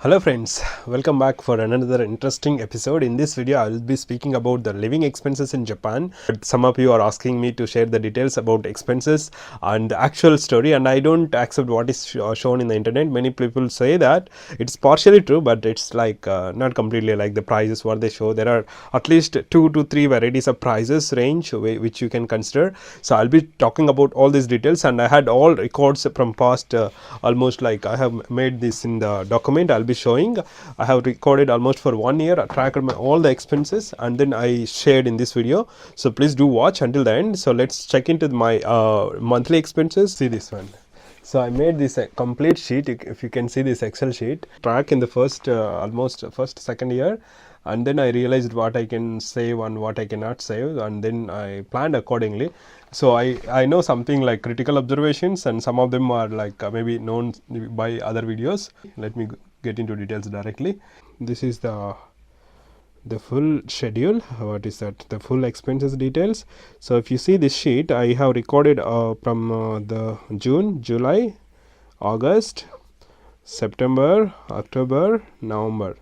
Hello friends, welcome back for another interesting episode. In this video I will be speaking about the living expenses in Japan. Some of you are asking me to share the details about expenses and the actual story, and I don't accept what is shown in the internet. Many people say that it's partially true, but it's like not completely like the prices what they show. There are at least 2 to 3 varieties of prices range which you can consider. So I'll be talking about all these details, and I had all records from past almost like I have made this in the document I'll be showing. I have recorded almost for 1 year, I tracked all the expenses, and then I shared in this video. So please do watch until the end. So let's check into my monthly expenses. See this one. So I made this complete sheet. If you can see this Excel sheet, track in the first almost first second year, and then I realized what I can save and what I cannot save, and then I planned accordingly. So I know something like critical observations, and some of them are like maybe known by other videos. Let me get into details directly. This is the full schedule. What is that? The full expenses details. So if you see this sheet, I have recorded from the June, July, August, September, October, November,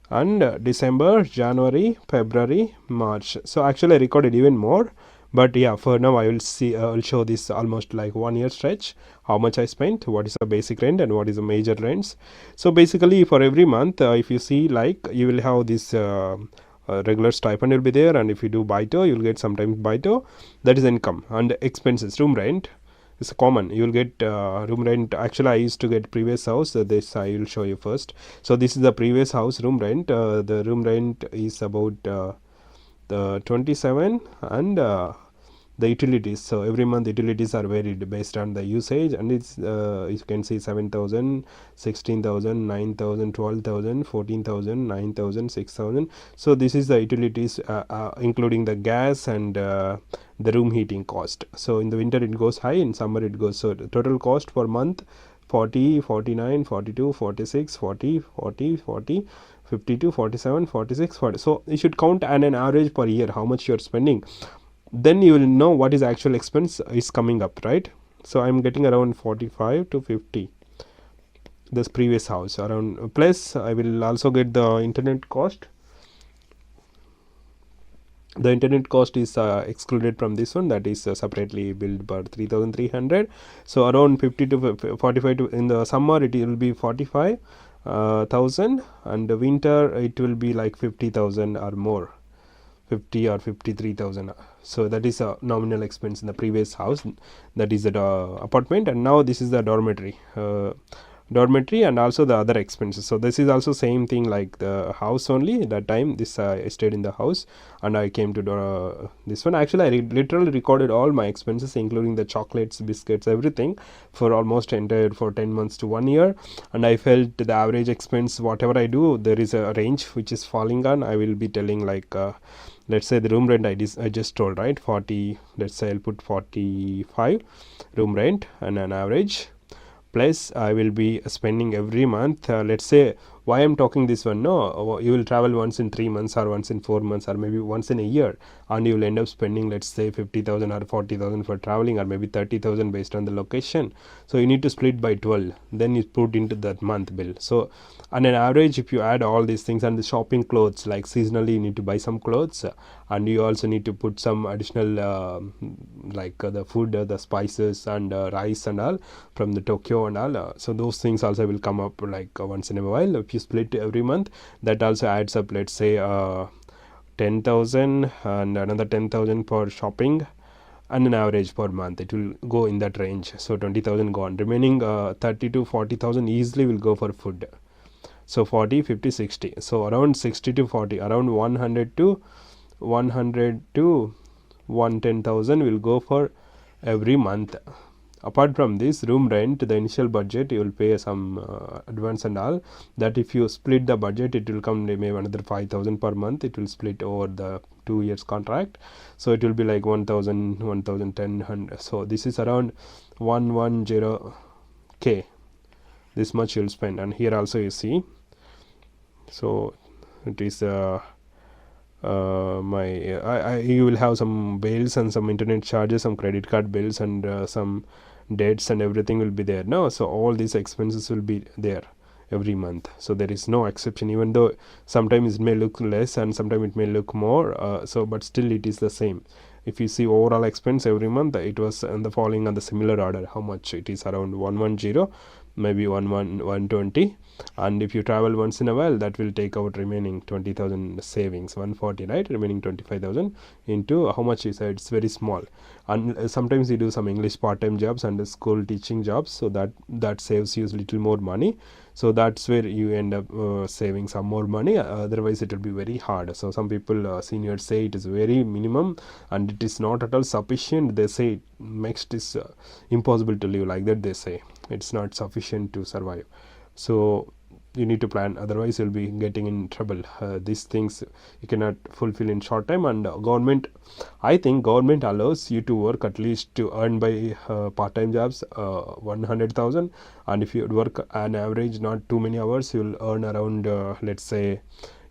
and December, January, February, March. So actually I recorded even more, but yeah, for now I will see I will show this almost like 1 year stretch, how much I spent, what is the basic rent and what is the major rents. So basically for every month, if you see, like, you will have this regular stipend will be there, and if you do baito, you will get sometimes baito, that is income. And expenses, room rent is common, you will get room rent. Actually I used to get previous house, this I will show you first. So this is the previous house room rent. The room rent is about the 27, and the utilities. So every month utilities are varied based on the usage, and it's you can see 7,000, 16,000, 9,000, 12,000, 14,000, 9,000, 6,000. So this is the utilities including the gas and the room heating cost. So in the winter it goes high, in summer it goes. So the total cost per month 40, 49, 42, 46, 40, 40, 40, 52, 47, 46, 40. So you should count an average per year how much you are spending. Then you will know what is actual expense is coming up, right? So I'm getting around 45 to 50. This previous house around, plus I will also get the internet cost. The internet cost is excluded from this one, that is separately billed per 3,300. So around 50 to 45 to, in the summer it will be 45,000, and the winter it will be like 50,000 or more, 50 or 53,000. So that is a nominal expense in the previous house, that is the apartment. And now this is the dormitory, and also the other expenses. So this is also same thing like the house only. That time this I stayed in the house, and I came to this one. Actually I literally recorded all my expenses including the chocolates, biscuits, everything, for almost entire for 10 months to 1 year. And I felt the average expense whatever I do, there is a range which is falling on. I will be telling like let's say the room rent I just told, right, 40, let's say I'll put 45 room rent and an average, plus I will be spending every month. Let's say why I'm talking this one, no, you will travel once in 3 months or once in 4 months or maybe once in a year, and you will end up spending, let's say 50,000 or 40,000 for traveling, or maybe 30,000 based on the location. So you need to split by 12, then you put into that month bill. So on an average, if you add all these things, and the shopping clothes, like seasonally you need to buy some clothes, and you also need to put some additional like the food, the spices and rice and all from the Tokyo and all. So those things also will come up like once in a while. If you split every month, that also adds up, let's say 10,000 and another 10,000 for shopping, and an average per month it will go in that range. So 20,000 gone, remaining 30 to 40,000 easily will go for food. So 40, 50, 60. So around 60 to 40, around 100 to 110,000 will go for every month. Apart from this room rent, the initial budget you will pay some advance and all. That if you split the budget, it will come maybe another 5,000 per month. It will split over the 2 years contract. So it will be like 1,000, 1,1000. So this is around 110k. This much you will spend. And here also you see. So it is you will have some bills and some internet charges, some credit card bills, and some debts and everything will be there. No, so all these expenses will be there every month. So there is no exception, even though sometimes it may look less and sometimes it may look more, but still it is the same. If you see overall expense every month, it was in the following on the similar order. How much it is? Around 110, maybe 120. And if you travel once in a while, that will take out remaining 20,000 savings, 140, right? Remaining 25,000 into how much you said, it's very small. And sometimes you do some English part-time jobs and school teaching jobs, so that saves you a little more money. So that's where you end up saving some more money. Otherwise it will be very hard. So some people, seniors, say it is very minimum and it is not at all sufficient. They say MEXT is impossible to live, like that they say. It's not sufficient to survive. So you need to plan, otherwise you'll be getting in trouble. These things you cannot fulfill in short time. And government, I think government allows you to work at least to earn by part-time jobs 100,000, and if you work an average not too many hours, you will earn around let's say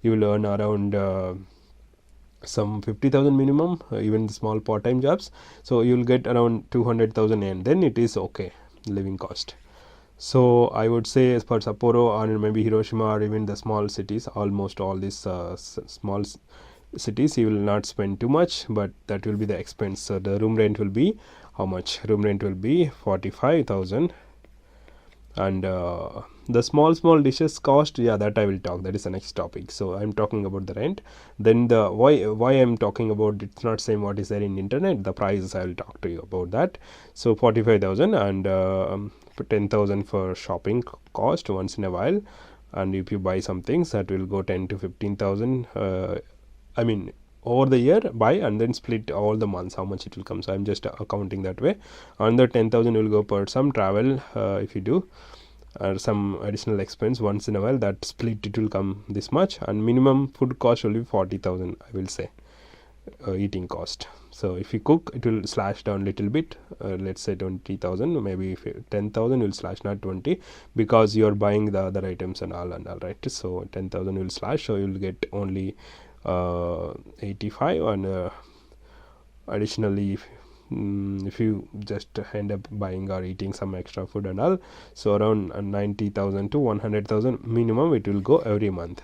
you will earn around some 50,000 minimum, even the small part-time jobs. So you will get around 200,000, and then it is okay living cost. So I would say as per Sapporo or maybe Hiroshima or even the small cities, almost all these small cities, you will not spend too much, but that will be the expense. So the room rent will be how much? Room rent will be 45,000. And the small dishes cost, yeah, that I will talk, that is the next topic. So I'm talking about the rent. Then the why I'm talking about, it's not saying what is there in internet, the prices I will talk to you about that. So 45,000 and 10,000 for shopping cost once in a while, and if you buy some things, that will go 10 to 15,000 I mean over the year, buy and then split all the months how much it will come. So I'm just accounting that way. Another 10,000 will go per some travel, if you do, or some additional expense once in a while, that split it will come this much. And minimum food cost will be 40,000, I will say, eating cost. So if you cook, it will slash down little bit, let's say 20,000, maybe if 10,000 will slash, not 20, because you are buying the other items and all, right. So 10,000 will slash, so you will get only 85. And additionally, if you just end up buying or eating some extra food and all, so around 90,000 to 100,000 minimum it will go every month.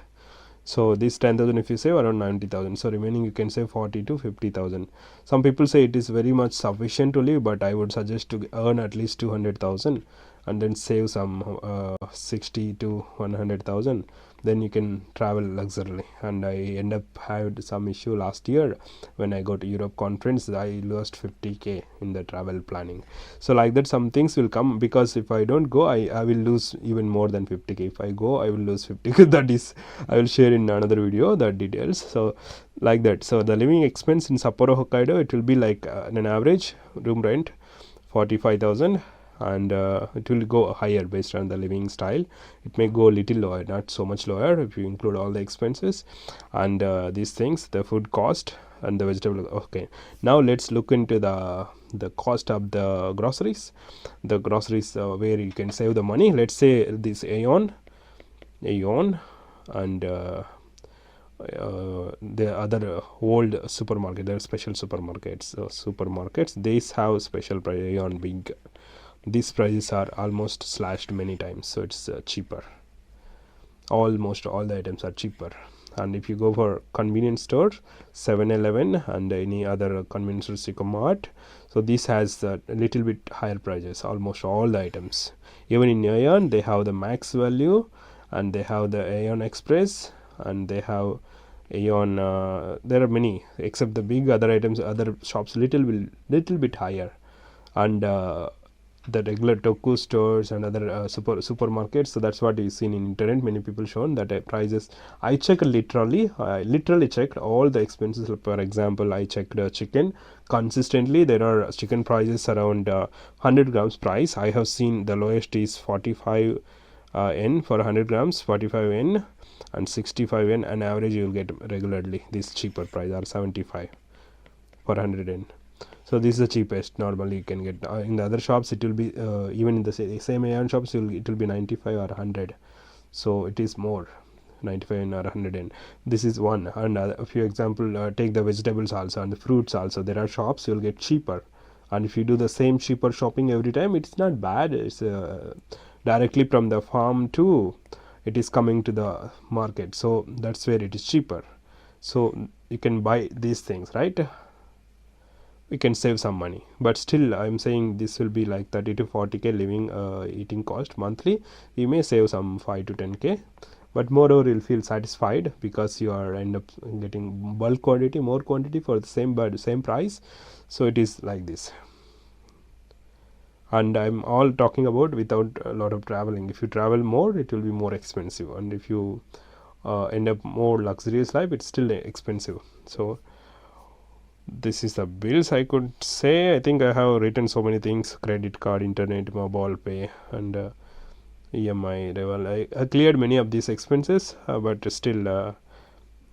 So this 10,000 if you save, around 90,000, so remaining you can save 40 to 50,000. Some people say it is very much sufficient to live, but I would suggest to earn at least 200,000 and then save some 60 to 100,000, then you can travel luxuriously. And I end up had some issue last year when I go to Europe conference, I lost 50k in the travel planning. So like that some things will come, because if I don't go, I will lose even more than 50k. If I go, I will lose 50k. That is, I will share in another video the details. So like that. So the living expense in Sapporo, Hokkaido, it will be like an average room rent 45,000, and it will go higher based on the living style. It may go a little lower, not so much lower if you include all the expenses and these things, the food cost and the vegetable. Okay, now let's look into the cost of the groceries. The groceries where you can save the money. Let's say this Aeon and the other old supermarket, there are special supermarkets. Supermarkets, these have special price. Aeon big, these prices are almost slashed many times, so it's cheaper. Almost all the items are cheaper. And if you go for convenience store, 7-Eleven and any other convenience store, Sycomart, so this has a little bit higher prices, almost all the items. Even in Aeon, they have the max value, and they have the Aeon Express, and they have Aeon, there are many, except the big other items, other shops little bit higher. And the regular Toku stores and other supermarkets, so that's what you seen in internet. Many people shown that prices. I checked I literally checked all the expenses. For example, I checked chicken consistently. There are chicken prices around 100 grams price. I have seen the lowest is 45 yen for 100 grams, 45 yen and 65 yen, and average you will get regularly. This cheaper price are 75 for 100 yen. So this is the cheapest normally you can get. In the other shops it will be even in the same Aeon shops it will be 95 or 100. So it is more, 95 or 100 yen. This is one. And a few example, take the vegetables also and the fruits also. There are shops you will get cheaper, and if you do the same cheaper shopping every time, it's not bad. It's directly from the farm to it is coming to the market, so that's where it is cheaper. So you can buy these things, right? We can save some money, but still I'm saying this will be like 30 to 40k living eating cost monthly. We may save some 5 to 10k, but moreover you'll feel satisfied because you are end up getting bulk quantity, more quantity for the same price. So it is like this, and I'm all talking about without a lot of traveling. If you travel more, it will be more expensive, and if you end up more luxurious life, it's still expensive. So this is the bills I could say. I think I have written so many things: credit card, internet, mobile pay, and EMI. Well, I cleared many of these expenses, but still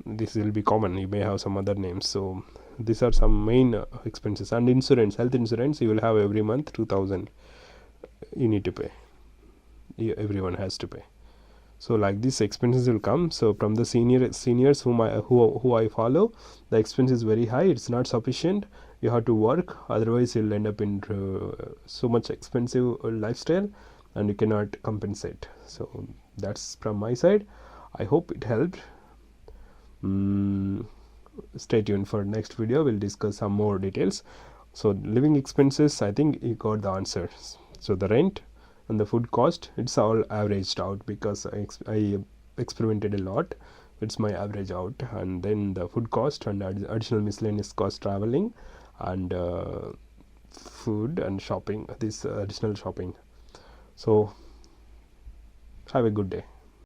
this will be common. You may have some other names. So these are some main expenses. And insurance, health insurance, you will have every month 2000 you need to pay. Everyone has to pay. So like these expenses will come. So from the seniors who I follow, the expense is very high. It's not sufficient. You have to work, otherwise you'll end up in so much expensive lifestyle, and you cannot compensate. So that's from my side. I hope it helped. Stay tuned for next video. We'll discuss some more details. So living expenses, I think you got the answers. So the rent and the food cost, it's all averaged out because I experimented a lot. It's my average out. And then the food cost and additional miscellaneous cost, traveling and food and shopping, this additional shopping. So have a good day.